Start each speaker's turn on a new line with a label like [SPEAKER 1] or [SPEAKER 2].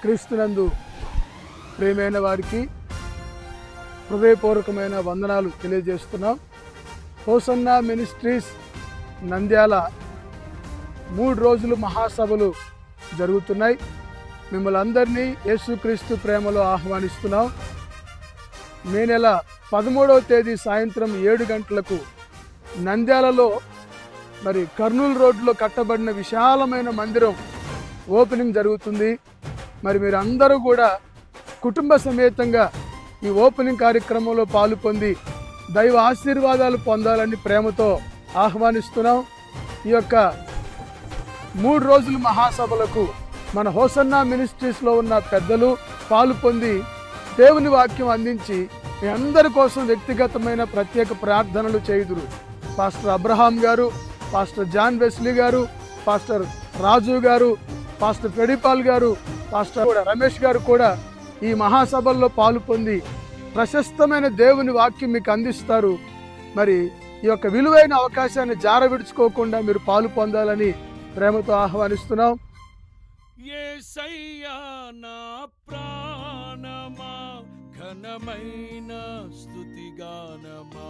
[SPEAKER 1] క్రీస్తునందు ప్రియమైన వారికి హృదయపూర్వకమైన వందనాలు తెలియజేస్తున్నాం. హోసన్నా మినిస్ట్రీస్ నంద్యాల 3 రోజులు మహాసభలు జరుగుతున్నాయి. మిమ్మల్ని అందరినీ యేసుక్రీస్తు ప్రేమలో ఆహ్వానిస్తున్నాం. మే నెల 13వ తేదీ సాయంత్రం 7 గంటలకు నంద్యాలలో మరి కర్నూలు రోడ్లో కట్టబడిన విశాలమైన మందిరం ఓపెనింగ్ జరుగుతుంది. మరి మీరు అందరూ కూడా కుటుంబ సమేతంగా ఈ ఓపెనింగ్ కార్యక్రమంలో పాలు పొంది దైవ ఆశీర్వాదాలు పొందాలని ప్రేమతో ఆహ్వానిస్తున్నాం. ఈ యొక్క 3 రోజుల మహాసభలకు మన హోసన్నా మినిస్ట్రీస్లో ఉన్న పెద్దలు పాలు పొంది దేవుని వాక్యం అందించి మీ అందరి కోసం వ్యక్తిగతమైన ప్రత్యేక ప్రార్థనలు చేయుదురు. పాస్టర్ అబ్రహాం గారు, పాస్టర్ జాన్ వెస్లీ గారు, పాస్టర్ రాజు గారు, పాస్టర్ పెడిపాల్ గారు, పాస్టర్ రమేష్ గారు కూడా ఈ మహాసభల్లో పాలు పొంది ప్రశస్తమైన దేవుని వాక్యం మీకు అందిస్తారు. మరి ఈ యొక్క విలువైన అవకాశాన్ని జారవిడుచుకోకుండా మీరు పాలు పొందాలని ప్రేమతో ఆహ్వానిస్తున్నాం.
[SPEAKER 2] యేసయ్యా నా ప్రాణమా ఘనమైన స్తుతిగానమా